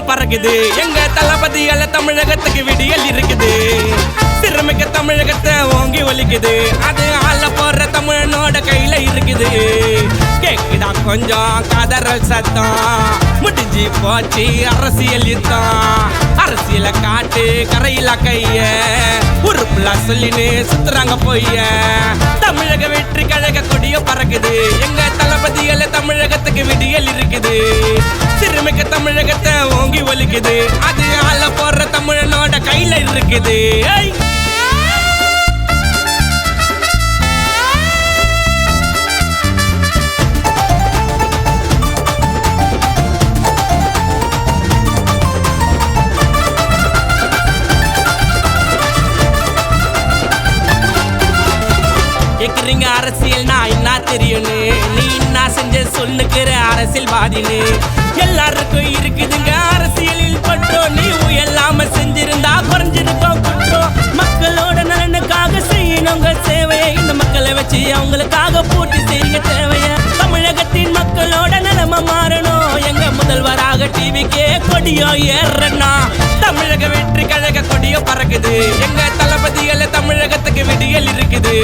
கொடியும் பறக்குது. எங்க தளபதியால தமிழகத்துக்கு விடியல் இருக்குது. சிறுமிக்க தமிழகத்தை ஓங்கி ஒலிக்குது. அது ஆள போற தமிழனோட கையில இருக்குது. கேக்குதான் கொஞ்சம் கதறல் சத்தம். முடிஞ்சு போச்சு அரசியல் யுத்தம். அரசியல காட்டு கரையில கைய உறுப்புல சொல்லின்னு சுத்துறாங்க பொய்ய. தமிழக வெற்றி கழக கொடியும் பறக்குது. எங்க தளபதியால தமிழகத்துக்கு விடியல் இருக்குது. சிறுமிக்க தமிழகத்தை ஓங்கி ஒலிக்குது. அது ஆள போற தமிழனோட கையில இருக்குது. கேக்குறீங்க அரசியல் நான் என்ன தெரியும்னு. நீ என்ன செஞ்ச சொல்லுக்கிற அரசியல்வாதின்னு. எல்லாருக்கும் இருக்குதுங்க அரசியலில் பற்றோம். நீ எல்லாம செஞ்சிருந்தா குறைஞ்சிருக்கோம் குற்றோம். மக்களோட நலனுக்காக செய்யணுங்க சேவையை. இந்த மக்களை வச்சு அவங்களுக்காக பூர்த்தி செய்ய தேவைய. தமிழகத்தின் மக்களோட நிலைமை மாறணும். எங்க முதல்வராக டிவிக்கே கொடியோ ஏறனா. தமிழக வெற்றி கழக கொடியோ பறக்குது. எங்க தளபதியால தமிழகத்துக்கு விடியல் இருக்குது.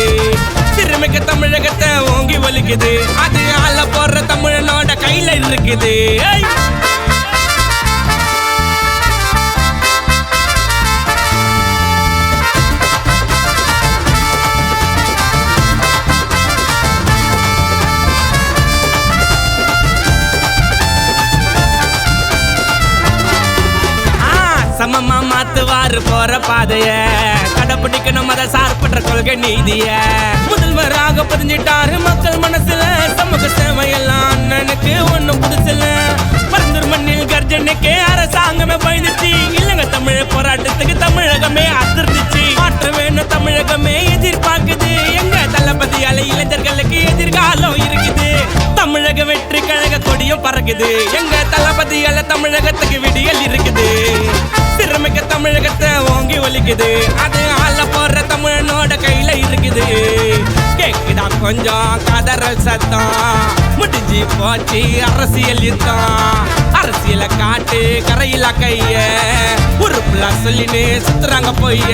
சிறுமிக்க தமிழகத்தை ஓங்கி ஒலிக்குது. அது ஆள போற தமிழனோட கையில இருக்குது. சமமா மாத்துவாரு போற பாதைய. கடைபிடிக்கணும் மத சார்பற்ற கொள்கை நீதிய. முதல்வராக பதிஞ்சிட்டாரு மக்கள் மனசுல. சமூக சேவையெல்லாம் அண்ணனுக்கு ஒண்ணும் புதுசுல. பரந்தூர் மண்ணில் கர்ஜனுக்கே அரசாங்கமே பயந்துச்சு. இல்லங்க தமிழ் போராட்டத்துக்கு தமிழகமே அதிர்ந்துச்சு. மாற்ற வேணும் தமிழகமே எதிர்பார்க்குது. எங்க தளபதியால இளைஞர்களுக்கு எதிர்காலம் இருக்குது. தமிழக வெற்றி கழக கொடியும் பறக்குது. எங்க தளபதியால தமிழகத்துக்கு விடியல் இருக்குது. சிறுமிக்க தமிழகத்தை ஓங்கி ஒலிக்குது. அது ஆள போற தமிழனோட கையில இருக்குது. கேக்குதான் கொஞ்சம் கதறல் சத்தம். முடிஞ்சு போச்சு அரசியல் யுத்தம். அரசியல காட்டு கரையில கைய உறுப்புல சொல்லின்னு சுத்துறாங்க பொய்ய.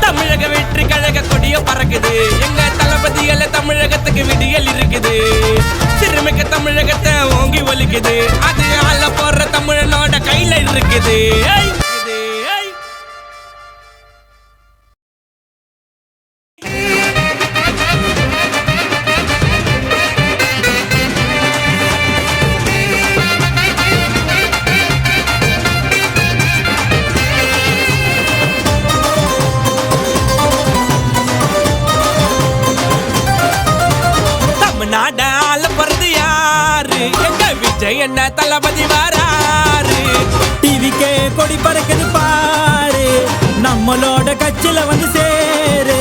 தமிழக வெற்றி கழக கொடிய பறக்குது. எங்க தளபதியால தமிழகத்துக்கு விடியல் இருக்குது. சிறுமிக்க தமிழகத்தை ஓங்கி ஒலிக்குது. அது ஆள போற தமிழனோட கையில இருக்குது. நாடால பிறந்து யாரு. எங்க விஜய் என்ன தளபதி வராரு. டிவிக்கே கொடி பறக்குது பாரு. நம்மளோட கட்சியில வந்து சேரு.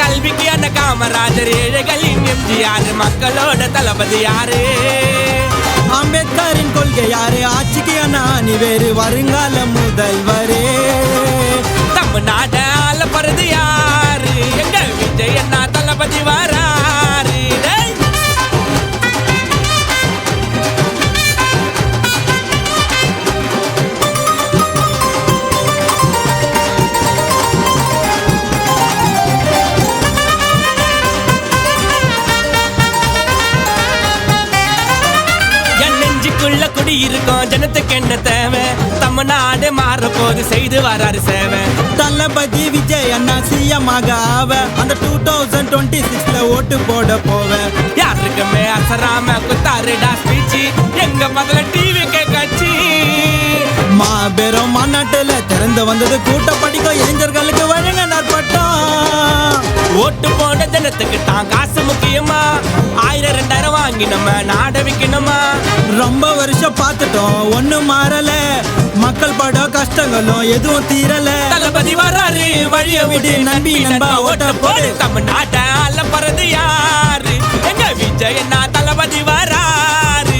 கல்விக்கு அந்த காமராஜர். ஏழைகளின் எம்ஜிஆர். மக்களோட தளபதி யாரு. அம்பேத்கரின் கொள்கை யாரு. ஆட்சிக்கு அண்ணாணி வேறு. வருங்கால முதல்வரே. தமிழ்நாடால பிறந்து யாரு. எங்க விஜய் என்ன தளபதி வராரு. குடி இருக்கும் ஜனத்துக்கு என்ன தேவை. தமிழ்நாடு மாற போது செய்து வராரு சேவை. தளபதி விஜய் அண்ணா சிஎம் ஆக அந்த 2026 ஓட்டு போட போவேன். யாருக்குமே அசராம குத்தாருடா ஸ்பீச்சு. எங்க பதில டிவி கட்சி. மாபெரும் மாநாட்டுல திறந்து வந்தது கூட்ட படிக்கும் இளைஞர்களுக்கு வழங்க நற்பட்டம். ஓட்டு போட ஜனத்துக்கு தான் காசு முக்கியமா. 1000 2000 வாங்கி நம்ம நாட விக்கணுமா. ரொம்ப வருஷம் பார்த்துட்டோம் ஒண்ணு மாறல. மக்கள் பட கஷ்டங்களும் எதுவும் தீரல. தளபதி வராரு வழிய விடு நம்பி நண்பா ஓட்ட போடு. தமிழ்நாட்டை அல்ல பறந்து யாரு. எங்க விஜய் என்ன தளபதி வராரு.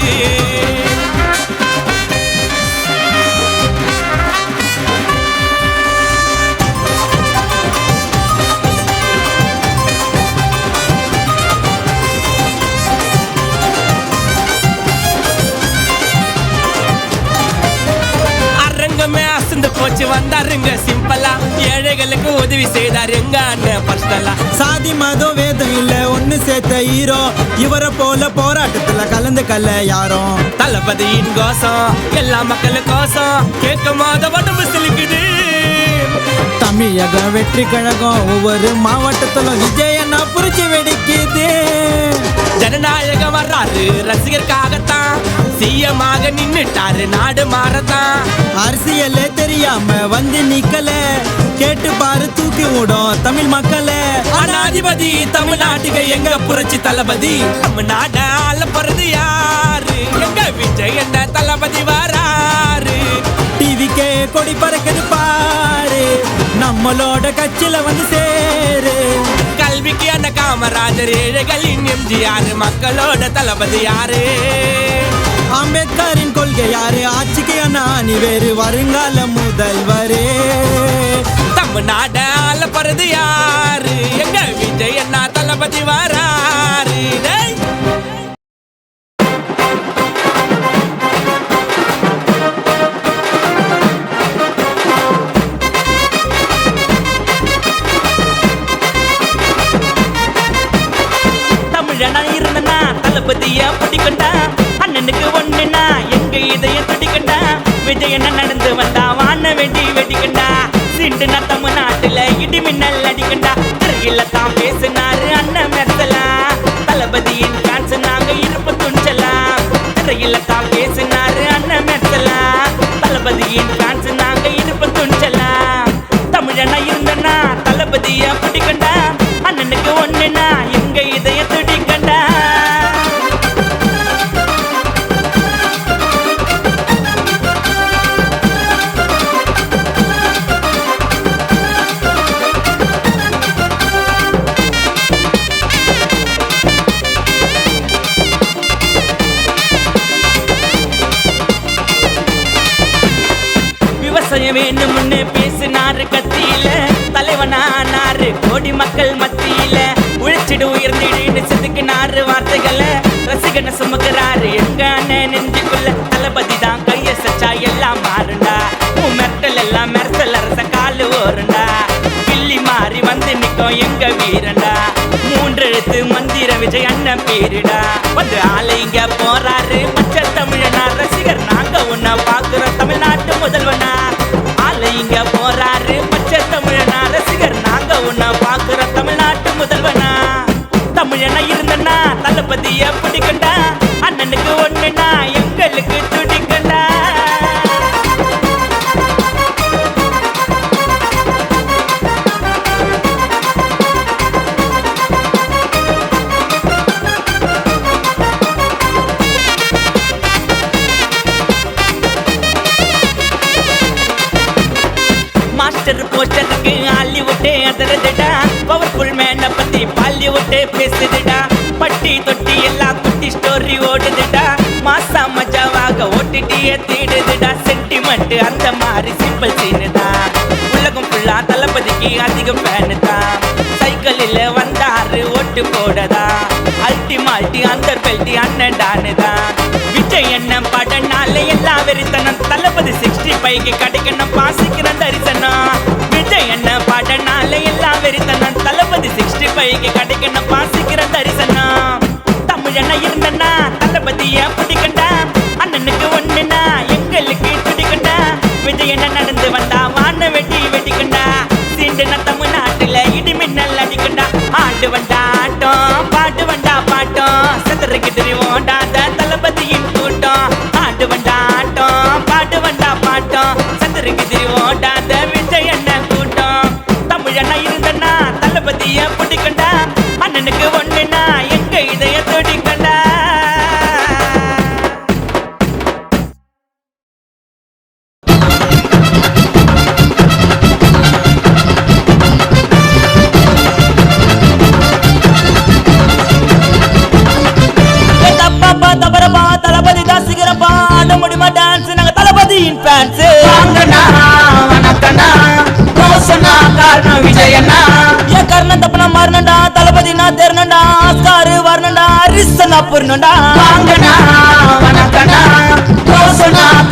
உலகமே அசந்து போச்சு வந்தாருங்க சிம்பிளா, ஏழைகளுக்கு உதவி செய்தார் எங்க அண்ணன் பர்சனலா. சாதி மதம் வேதம் இல்ல ஒண்ணு சேர்த்த ஹீரோ, இவரை போல போராட்டத்துல கலந்துக்கல யாரும். தளபதியின் கோசம் எல்லா மக்களுக்கோசம், கேட்கும் போது உடம்பு சிலுக்குது. தமிழக வெற்றி கழகம் ஒவ்வொரு மாவட்டத்திலும் விஜயண்ணா புரிச்சு வெடிக்குது. ஜனநாயகம் வர்றாரு ரசிகர்காகத்தான், சிஎமாக நின்னுட்டாரு நாடு மாறத்தான். அரசியலே தெரியாம வந்து நிக்கல, கேட்டு பாரு தூக்கி விடும் தமிழ் மக்களே. அனாதிபதி தமிழ்நாட்டுக்கு எங்க புரட்சி தளபதி, தமிழ்நாட ஆள போறது யாரு, எங்க விஜய் என்ன தளபதி வராரு. டிவிக்கே கொடி பறக்குது பாரு, நம்மளோட கட்சியில வந்து சேரு. கல்விக்கு அந்த காமராஜர், ஏழைகளின் எம்ஜிஆர், மக்களோட தளபதி யாரு. அம்பேத்கரின் கொள்கை யாரு, ஆட்சிக்கு அண்ணாணி வேறு, வருங்கால முதல்வரே. தமிழ்நாட ஆள போறது யாரு, எங்க விஜய் என்ன தளபதி வராரு. தளபதியா பிடிக்கண்டா, அண்ணனுக்கு ஒண்ணுனா எங்க இதயம் துடிக்கண்டா. விஜய் என்ன நடந்து வந்தா வான வெடி வெடிக்கண்டா, சிண்டுனா தமிழ்நாட்டுல இடி மின்னல் அடிக்கண்டா. திரையில தான் பேசினாரு அண்ணன் மெர்சலா, தளபதியின் கான்ஸ் நாங்க இருப்பு துணிச்சலா. திரையில தான் பேசினாரு அண்ணன் மெர்சலா, தளபதியின் கான்ஸ் நாங்க இருப்பு துணிச்சலா. தமிழனா இருந்தனா தளபதியா பிடிக்கண்டா, அண்ணனுக்கு ஒண்ணுனா எங்க இதயம் துடிக்கண்டா. வேணும்னு பேசினாரு கத்தியில, தலைவனானாரு கோடி மக்கள் மத்தியில. உழைச்சிடு உயர்ந்திடுன்னு செதுக்கினாரு வார்த்தைகளை, ரசிகனை சுமக்கிறாரு எங்க அண்ணன் நெஞ்சுக்குள்ள. தளபதி தான் கைய சச்சா எல்லாம் மாறுண்டா, உன் மெர்டல் எல்லாம் மெர்சல் அரச காலு ஓருண்டா. கிள்ளி மாறி வந்து நிற்கும் எங்க வீரண்டா, மூன்றெழுத்து மந்திர விஜய் அண்ணன் பேருடா. வந்து ஆளை இங்க போறாரு பச்சை தமிழனா, ரசிகர் நாங்க உன்ன பாக்குறோம் தமிழ்நாட்டு முதல்வனா. இங்க போறாரு பச்சை தமிழனா, ரசிகர் நாங்க உன்ன பாக்குறோம் தமிழ்நாட்டு முதல்வனா. தமிழனா இருந்தனா தளபதிய பிடிக்கண்டா, அண்ணனுக்கு ஒண்ணுனா எங்களுக்கு துடிக்கண்டா. போஸ்டருக்கு ஹாலிவுட்டே அதரதுடா, பவர்ஃபுல் மேன பத்தி பாலிவுட்டே பேசுதுடா. பட்டி தொட்டி எல்லாம் குட்டி ஸ்டோரி ஓடுதுடா, மாசா மஜாவாக ஓட்டிட்டியே தேடுதுடா. சென்டிமெண்ட் அந்த மாதிரி சிம்பிள் சீனுதா, உலகம் ஃபுல்லா தளபதிக்கு அதிகம் ஃபேனு தான். சைக்கிளில் வந்தாரு ஓட்டு போடதா, அல்டிமால்டி அந்த பெல்டி அண்ணன் டானுதான். விஜய் என்ன படனால எல்லாம் வெறித்தனம், தளபதி 65 கிடைக்கணும் பாசிக்கிற தரிசனம். விஜய் என்ன படனால எல்லாம் வெறித்தனம், தளபதி 65 கிடைக்கணும் பாசிக்கிற தரிசனம். தமிழனா இருந்தனா தளபதிய பிடிக்கண்டா, அண்ணனுக்கு ஒண்ணுனா எங்களுக்கு துடிக்கண்டா. விஜய் என்ன நடந்து வந்தா வான வெட்டி வெடிக்கண்டா, சீண்டுனா தமிழ்நாட்டுல இடி மின்னல் அடிக்கண்டா. ஆண்டு வந்தா ஆட்டம், பாட்டு வந்தா பாட்டம், சதுரைக்கு தெரிவோண்டாத தளபதியின் கூட்டம். ஆண்டு வந்தா ஆட்டம், பாட்டு வந்தா பாட்டம், சதுரைக்கு தெரிவோண்டாத விஜய் அண்ணன் கூட்டம். தமிழனா இருந்தனா தளபதிய பிடிக்கண்டா, அண்ணனுக்கு ஒண்ணுனா எங்க இதய துடிக்கண்டா. தளபதி தாசிக்கிறப்பா ஆட முடியுமா டான்ஸ், நாங்க தளபதியின் ஃபேன்ஸ். காரணம் விஜயண்ணா, ஏன் காரணம் தப்புனா மாறணும்டா, தளபதி நான் தேரணும்டா, ஆஸ்காரு வரணும்டா, அரிசனா புரியணும்டா.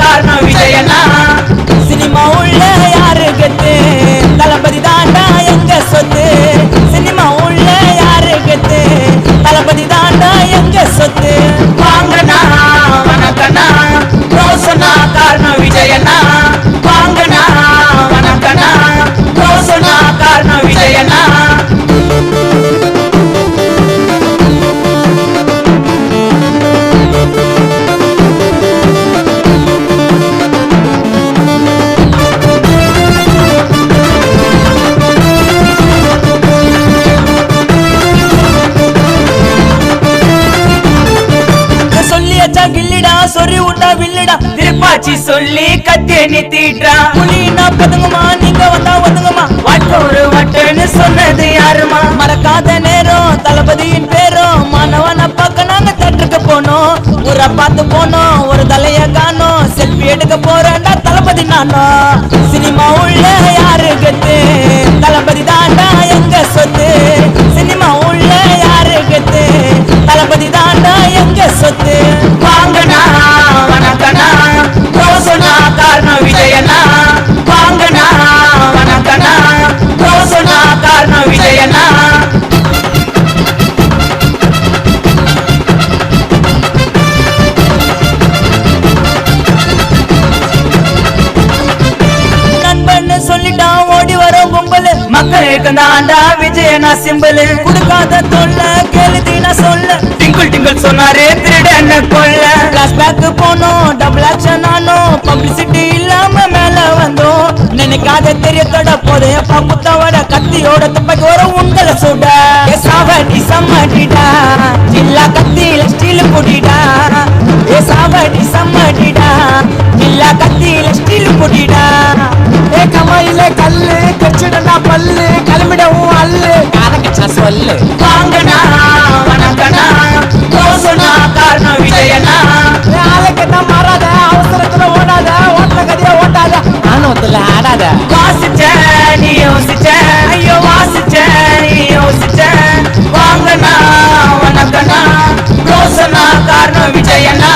காரணம் விஜயண்ணா, வச்சு சொல்லி கத்திய நித்திட்டா புலினா பதுங்குமா நீங்க வந்தா ஒதுங்குமா வாட்டோரு வட்டன்னு சொன்னது யாருமா மறக்காத நேரம் தளபதியின் பேரும் மாணவன பார்க்க நாங்க தேட்டருக்கு போனோம் ஊரை பார்த்து போனோம் ஒரு தலைய காணோம் செல்ஃபி எடுக்க போறேன்டா தளபதி நானோ சினிமா உள்ள யாரு கத்து தளபதி தாண்டா எங்க சொத்து சினிமா உள்ள யாரு கத்து தளபதி தாண்டா எங்க சொத்து வாங்கண்ணா வணக்கண்ணா ரோசனா காரணம் விஜயண்ணா வாங்கண்ணா வணக்கண்ணா ரோசனா காரணம் விஜயண்ணா சொல்லிட்டான் ஓடி வரும் கும்பலு மக்களுக்கு தாண்டா விஜயனா சிம்பிள் கொடுக்காத தொல்ல கேளுதினா சொல்ல டிங்கிள் டிங்கிள் சொன்னாரே திருடன் கொல்ல பிளாஷ்பேக் போனோம் டபுள் ஆக்ஷன் ஆனோம் பப்ளிசிட்டி இல்லாம மேல வந்தோம் நினைக்காத தெரியத்தோட போதையப்பா முத்தவோட கத்தியோட துப்பாக்கி ஒரு உங்களை சுட சாவடி சம்மடிடா ஜில்லா கத்தியில ஸ்டீல் குடிடா ஏ சாவடி சம்மடிடா ஜில்லா கத்தியில ஸ்டீல் குடிடா ஏ கமையில கல்லு கச்சிடனா பல்லு கிளம்பிடவும் அல்லு காதக்கச்சா சொல்லு வாங்கண்ணா வணக்கண்ணா ரோசனா காரணம் விஜயண்ணா ஆளுக்கெல்லாம் மாறாத அவசரத்துல ஓடாத ஓட்டல கதையா ஓட்டாத ஆனவத்துல ஆடாத வாசிச்ச நீ யோசிச்ச ஐயோ வாசிச்ச நீ யோசிச்ச வாங்கண்ணா வணக்கண்ணா ரோசனா காரணம் விஜயண்ணா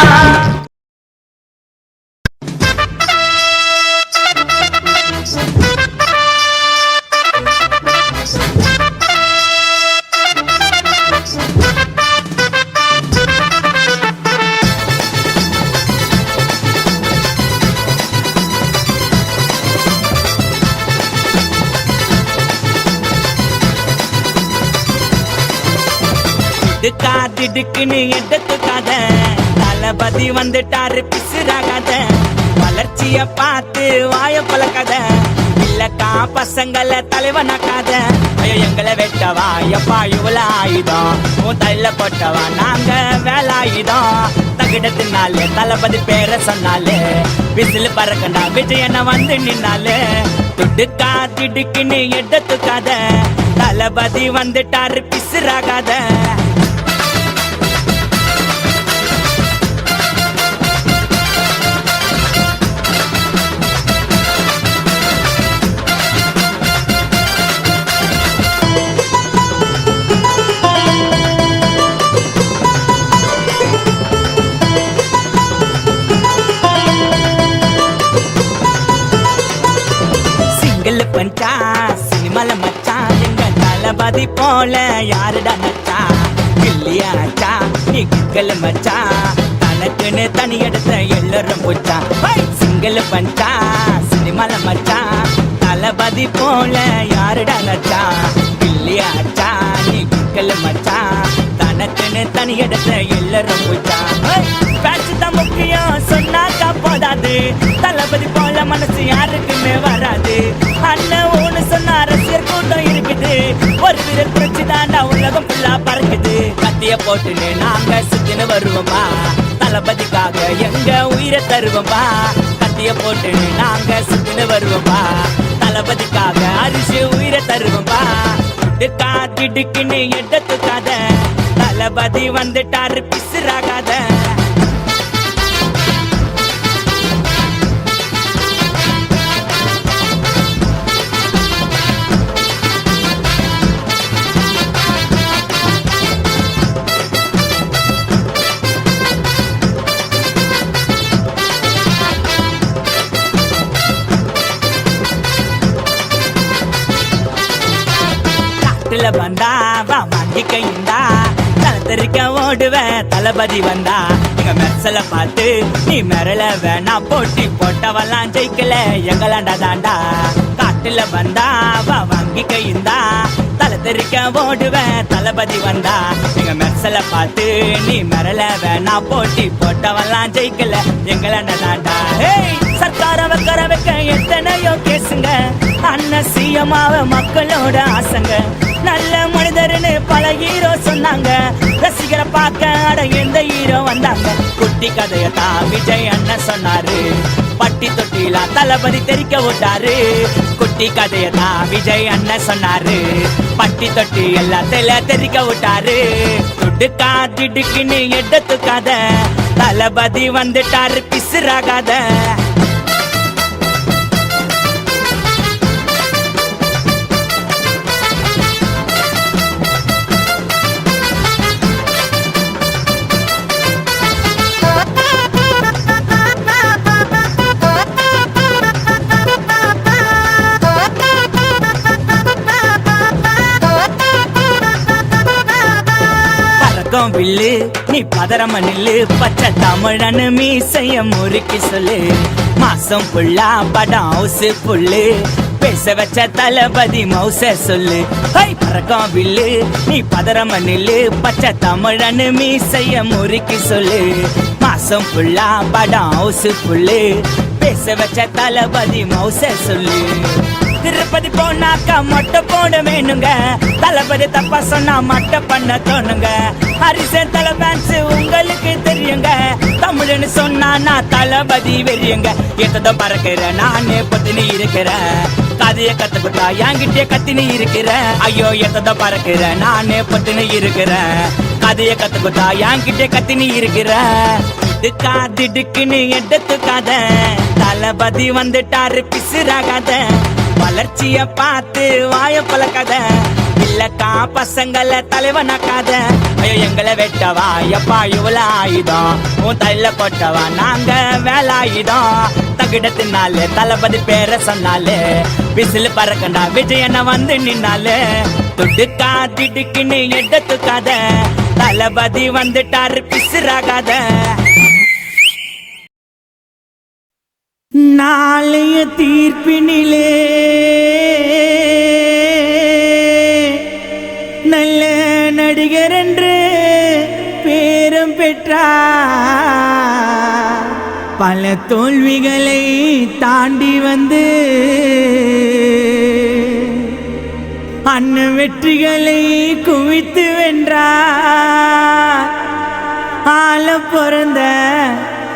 திடுக்குன்னு எடுத்துக்காத தளபதி வந்துட்டாரு பிசுறாகாத வளர்ச்சிய பார்த்து வாய பழக்காத இல்லக்கா பசங்களை தலைவனாக்காத ஐயோ எங்களை வெட்டவா எப்பா இவ்வளவு ஆயுதம் உன் தலையில போட்டவா நாங்க வேலாயுதம் தகிடத்தினாலே தளபதி பேரை சொன்னாலே விசில் பறக்கண்டா விஜயனை வந்து நின்னாலே துடுக்கா திடுக்குன்னு எடுத்துக்காத தளபதி வந்துட்டாரு பிசுறாகாத பஞ்சா சினிமால மச்சான் எங்க தளபதி போல யாருடா மச்சா கில்லியாச்சா நீ கிக்கல் மச்சா தனக்குன்னு தனி எடுத்த எல்லாரும் போச்சா சிங்கிள் பஞ்சா சினிமால மச்சா தளபதி போல யாருடா நச்சா கில்லியாச்சா நீ கிக்கல் மச்சா தனக்குன்னு தனி எடுத்த எல்லாரும் போச்சா பேச்சு தான் முக்கியம் சொன்னாக்கா போதாது தளபதி போல மனசு யாருக்குமே வராது அண்ணன் ஒண்ணு சொன்ன ரசிகர் கூட்டம் இருக்குது ஒரு வீரர் பிரச்சு தாண்டா உலகம் ஃபுல்லா பறக்குது கத்திய போட்டுன்னு நாங்க சுத்தின்னு வருவோமா தளபதிக்காக எங்க உயிரை தருவோமா கத்திய போட்டுன்னு நாங்க சுத்தின்னு வருவோமா தளபதிக்காக அரிசி உயிரை தருவோமா திடுக்குன்னு எடுத்துக்காத தளபதி வந்துட்டாரு பிசுறாகாத வந்தா வா வாங்கிக்கையுண்டா தலத்தரிக்க ஓடுவ தளபதி வந்தா எங்க மெர்சல பார்த்து நீ மிரள வேணா போட்டி போட்டவெல்லாம் ஜெயிக்கல எங்களாண்டா தாண்டா காட்டுல வந்தா வா வாங்கிக்கையுண்டா தலத்தரிக்க ஓடுவ தளபதி வந்தா எங்க மெர்சல பார்த்து நீ மிரள வேணா போட்டி போட்டவெல்லாம் ஜெயிக்கல எங்களாண்டா தாண்டா சர்க்கார வைக்க எத்தனையோ கேசுங்க அண்ணன் சிஎம்மாவ மக்களோட ஆசைங்க நல்ல மனிதர்னு பல ஹீரோ சொன்னாங்க ரசிக ரசிகரை பார்க்க அட எந்த ஹீரோ வந்தாங்க குட்டி கதையத்தான் விஜய் அண்ணன் சொன்னாரு பட்டி தொட்டில தளபதி தெரிக்க விட்டாரு குட்டி கதையத்தான் விஜய் அண்ணன் சொன்னாரு பட்டி தொட்டி எல்லாத்தையில தெரிக்க விட்டாரு துடுக்கா திடுக்குன்னு எடுத்துக்காத தளபதி வந்துட்டாரு பிசுறாகாத வில்லு நீ பதறம நில்லு பச்சை தமிழனு மீசைய முறுக்கி சொல்லு மாசம் புள்ளா படம் ஹவுஸ் புல்லு பேச வச்ச தளபதி மவுச சொல்லு பறக்கம் வில்லு நீ பதறம நில்லு பச்சை தமிழனு மீசைய முறுக்கி சொல்லு மாசம் புள்ளா படம் ஹவுஸ் புல்லு பேச வச்ச தளபதி மவுச சொல்லு திருப்பதி போனாக்கா மொட்டை போட வேணுங்க தளபதி தப்பா சொன்னா மட்டை பண்ண தோணுங்க ஹரிசன் தலை ஃபேன்ஸ் உங்களுக்கு தெரியுங்க தமிழ்னு சொன்னா நான் தளபதி வெறியுங்க எத்ததோ பறக்கிற நானே பத்தினி இருக்கிறேன் கதைய கத்துக்கிட்டா என்கிட்டே கத்தினி இருக்கிற ஐயோ எத்ததோ பறக்கிற நானே பத்தினி இருக்கிறேன் கதைய கத்துக்கிட்டா என்கிட்டே கத்தினி இருக்கிற இதுக்கா திடுக்குன்னு எடுத்துக்காத தளபதி வந்துட்டாரு பிசுறாகாத வளர்ச்சிய பார்த்து வாய பழக்காத இல்லக்கா பசங்கள தலைவனாக்காத ஐயோ எங்களை வெட்டவா எப்பா இவ்வளவு ஆயுதம் உன் தலையில போட்டவா நாங்க வேலாயுதம் தகிடத்தினாலே தளபதி பேர சொன்னாலே விசில் பறக்கண்டா விஜயன வந்து நின்னாலே துடுக்கா திடுக்குன்னு எடுத்துக்காத தளபதி வந்துட்டாரு பிசுறாகாத நாளைய தீர்ப்பினிலே நல்ல நடிகர் என்று பேரும் பெற்றார் பல தோல்விகளை தாண்டி வந்து அண்ணன் வெற்றிகளை குவித்து வென்றார் ஆள பிறந்த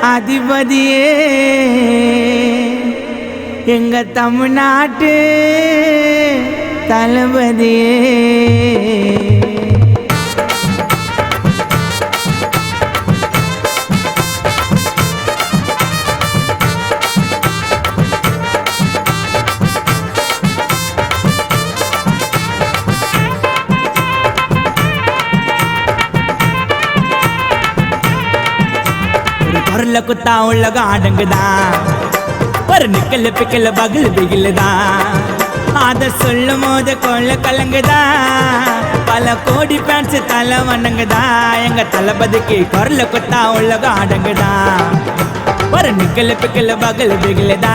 அதிபதியே எங்க தமிழ்நாட்டு தளபதியே பொருளை குத்தா உலகம் அடங்குதான் ஒரு நிக்கல் பிக்கல் பகல் பிகில்தான் அத சொல்லும் போது கொள்ள கலங்குதான் பல கோடி பேன்ஸ் தலை வணங்குதான் எங்க தளபதிக்கு பொருளை குத்தா உலகம் அடங்குதான் ஒரு நிக்கல் பிக்கல் பகல் பிகில்தான்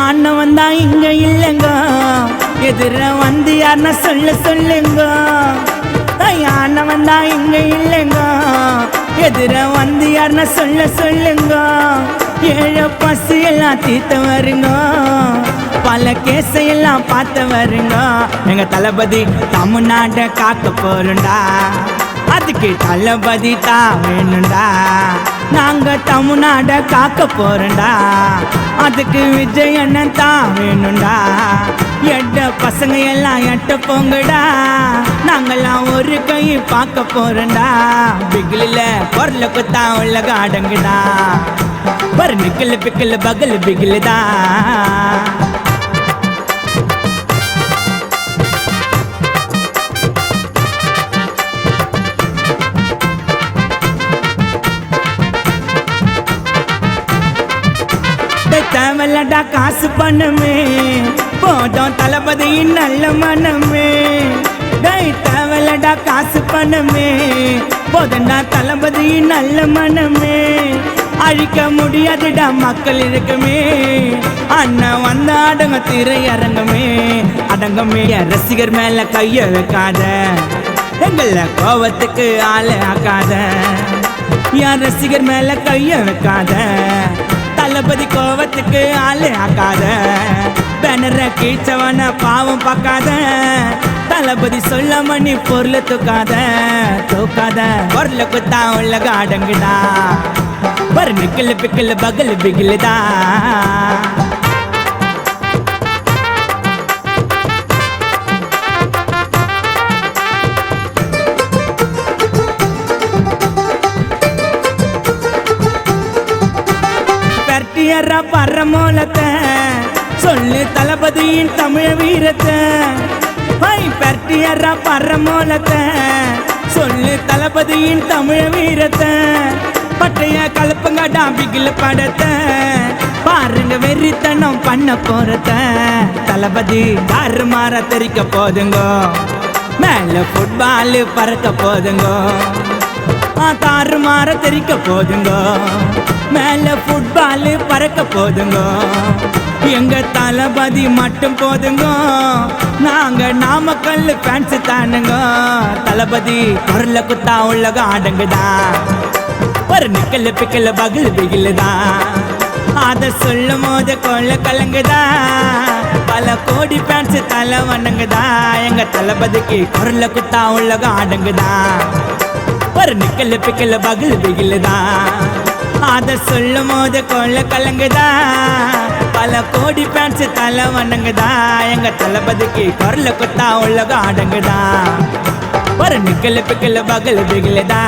அண்ணன் வந்தா இங்க இல்லைங்க எதிர வந்து யாருன்னா சொல்லுங்க அண்ணன் வந்தா இங்க இல்லைங்க எதிர வந்து யாருன்னா சொல்லுங்க ஏழு பசு எல்லாம் தீர்த்த வருங்க பல கேசையெல்லாம் பார்த்து வருங்க எங்க தளபதி தமிழ்நாட்டை காக்க போறோம்டா அதுக்கு தளபதி தான் வேணும்டா நாங்க தமிழ்நாட காக்க போறோம்டா அதுக்கு விஜய் அண்ணன் தான் வேணும்டா எட்ட பசங்க எல்லாம் எட்ட போங்கடா நாங்கெல்லாம் ஒரு கை பார்க்க போறோம்டா பிகிலில பொருளை குத்தா உலக அடங்குடா ஒரு நிக்கல் பிக்கல் பகல் பிகிலுதா தேவலடா காசு பண்ணமே போதும் தளபதியின் நல்ல மனமே தேவலடா காசு பண்ணமே போதும்டா தளபதியின் நல்ல மனமே அழிக்க முடியாதுடா மக்கள் இருக்குமே அண்ணன் வந்த அடங்க திரையரங்கமே அடங்கமே ரசிகர் மேல கைய வைக்காத எங்கள கோவத்துக்கு ஆளு ஆக்காத யார் ரசிகர் மேல கைய வைக்காத, தளபதி கோவத்துக்கு ஆளு ஆக்காத, பேனரை கீழ்ச்சவன பாவம் பார்க்காத, தளபதி சொல்லாம நீ பொருளை தூக்காத தூக்காத. பொருளை குத்தா உலக அடங்குடா, பர் நிக்கல் பிக்கல் பகல் பிகிலுதா. பெர்ட்டியரா பரமோலத்தை சொல்லு தளபதியின் தமிழ் வீரத்தை. பெர்ட்டியரா பரமோலத்தை சொல்லு தளபதியின் தமிழ் வீரத்தை. பட்டைய கலப்பங்கடா பிகில படத்தை பாருங்க வெறித்தனம் பண்ண போறத. தளபதி தாறு மாற தெரிக்க போதுங்க, மேல ஃபுட்பால் பறக்க போதுங்க. தாறு மாற தெரிக்க போதுங்க, மேல ஃபுட்பால் பறக்க போதுங்க. எங்க தளபதி மட்டும் போதுங்க, நாங்க நாமக்கல் ஃபேன்ஸ் தானுங்க. தளபதி குரல குத்தா உலக ஆடங்குதா, ஒரு நிக்கல் பிக்கல் பகல் பிகிலுதா. அத சொல்லும் போது கொள்ள கலங்குதா, பல கோடி ஃபேன்ஸ் தலை வணங்குதா. எங்க தளபதிக்கு குரல குத்தா உலக ஆடங்குதா, ஒரு நிக்கல் பிக்கல் பகல் பிகிலுதா. அத சொல்லும் போது கொள்ள கலங்குதா, பல கோடி ஃபேன்ஸ் தலை வணங்குதா. எங்க தளபதிக்கு குரல குத்தா உலக ஆடங்குதா, ஒரு நிக்கல் பிக்கல் பகல் பிகிலுதா.